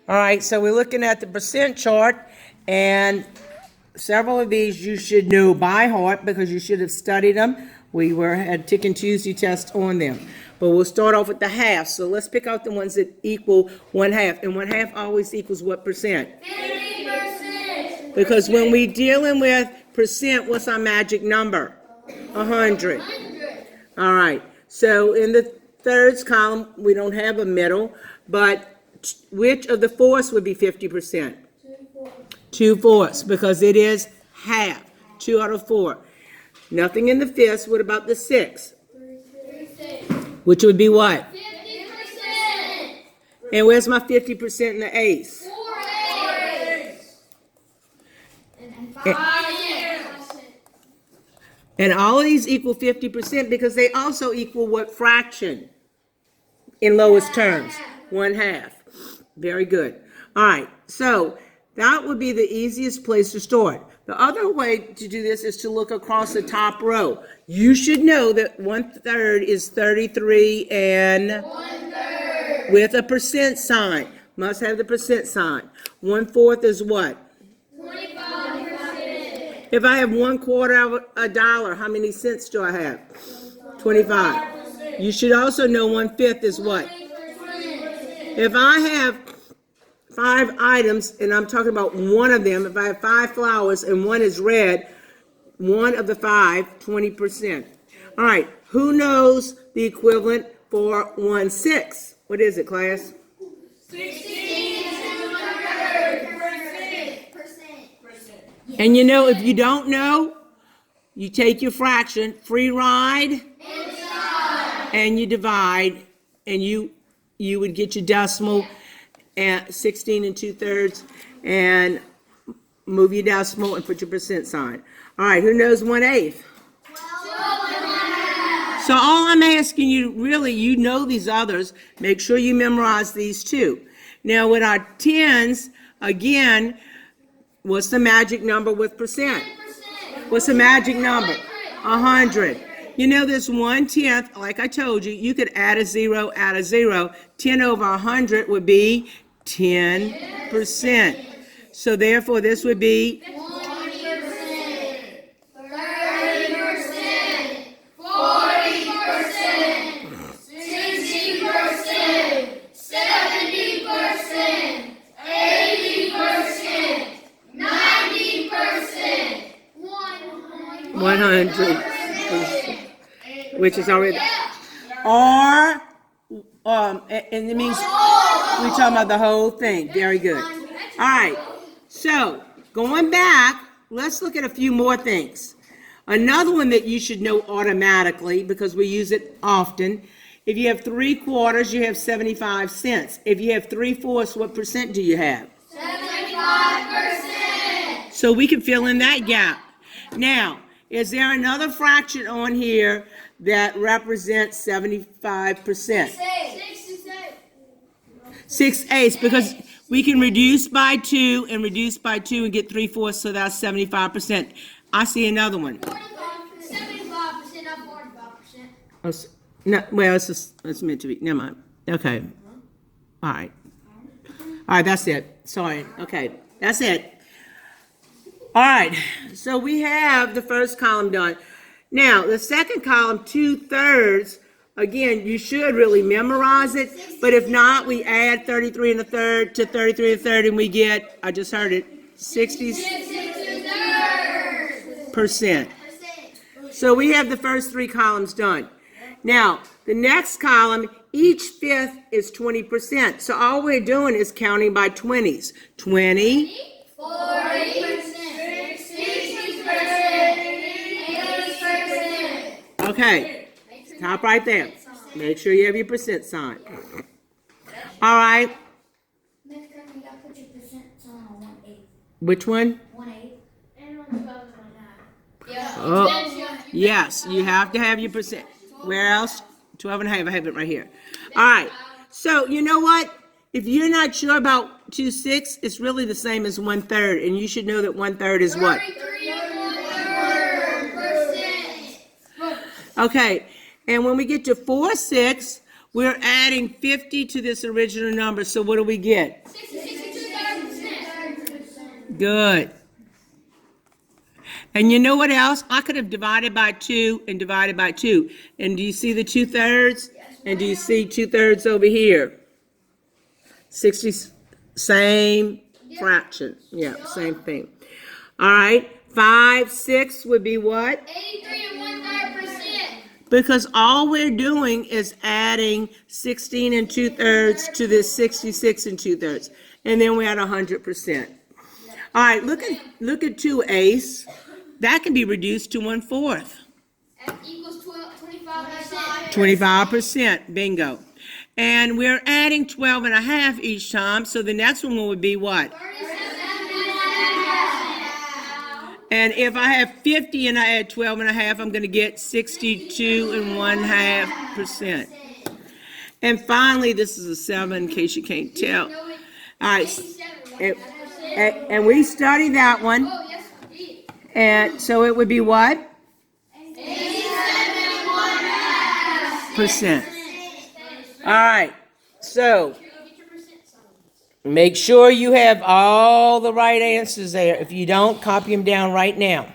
All right, so we're looking at the percent chart, and several of these you should know by heart because you should have studied them. We had Tick and Tuesday test on them. But we'll start off with the half. So let's pick out the ones that equal 1/2. And 1/2 always equals what percent? 50%. Because when we're dealing with percent, what's our magic number? 100. All right. So in the thirds column, we don't have a middle, but which of the fourths would be 50%? 2/4, because it is half. 2 out of 4. Nothing in the fifths. What about the sixths? 3/6. Which would be what? 50%. And where's my 50% in the eighths? 4/8. And 5%. And all of these equal 50% because they also equal what fraction in lowest terms? 1/2. Very good. All right, so that would be the easiest place to start. The other way to do this is to look across the top row. You should know that 1/3 is 33 and 1/3. with a percent sign. Must have the percent sign. 1/4 is what? 25%. If I have 1/4 of a dollar, how many cents do I have? 25. You should also know 1/5 is what? 20%. If I have 5 items, and I'm talking about one of them, if I have 5 flowers and one is red, one of the 5, 20%. All right, who knows the equivalent for 1/6? What is it, class? 16 2/3%. And you know, if you don't know, you take your fraction, free ride, Inside. and you divide, and you would get your decimal at 16 2/3, and move your decimal and put your percent sign. All right, who knows 1/8? 12 So all I'm asking you, really, you know these others. Make sure you memorize these too. Now with our tens, again, what's the magic number with percent? What's the magic number? 100. You know this 1/10, like I told you, you could add a 0, add a 0. 10 over 100 would be 10%. So therefore this would be 20%, 30%, 40%, 60%, 70%, 80%, 90%, 100, which is already, or, and it means we're talking about the whole thing. Very good. All right, so going back, let's look at a few more things. Another one that you should know automatically because we use it often. If you have 3/4, you have 75 cents. If you have 3/4, what percent do you have? 75%. So we can fill in that gap. Now, is there another fraction on here that represents 75%? 6/8, because we can reduce by 2 and reduce by 2 and get 3/4, so that's 75%. I see another one. 75%, not 45%. Oh, no, well, it's meant to be. Never mind. Okay. All right. All right, that's it. Sorry. Okay, that's it. All right, so we have the first column done. Now, the second column, 2/3, again, you should really memorize it, but if not, we add 33 1/3 to 33 1/3, and we get, I just heard it, 60%. So we have the first 3 columns done. Now, the next column, each fifth is 20%. So all we're doing is counting by 20s. 20, 40%, 60%, 80%. okay, stop right there. Make sure you have your percent sign. All right, Next time you gotta put your percent sign on 1/8. which one? 1/8. And on 12 1/2. Oh, yes, you have to have your percent. Where else? 12 1/2, I have it right here. All right, so you know what? If you're not sure about 2/6, it's really the same as 1/3, and you should know that 1/3 is what? 33 1/3%. Okay, and when we get to 4/6, we're adding 50 to this original number, so what do we get? 66 Good. And you know what else? I could have divided by 2 and divided by 2. And do you see the 2/3? And do you see 2/3 over here? 60, same fraction. Yeah, same thing. All right. 5, 6 would be what? 83 and 1/3%. Because all we're doing is adding 16 and 2/3 to this 66 and 2/3. And then we're at 100%. All right, look at 2, Ace. That can be reduced to 1/4. F equals 25%. 25%, bingo. And we're adding 12 and a half each time, so the next one would be what? 37.5. And if I have 50 and I add 12 and a half, I'm going to get 62 and 1/2%. And finally, this is a 7 in case you can't tell. All right, and we studied that one. Oh, yes, we did. And so it would be what? 87.5%. All right, so make sure you have all the right answers there. If you don't, copy them down right now.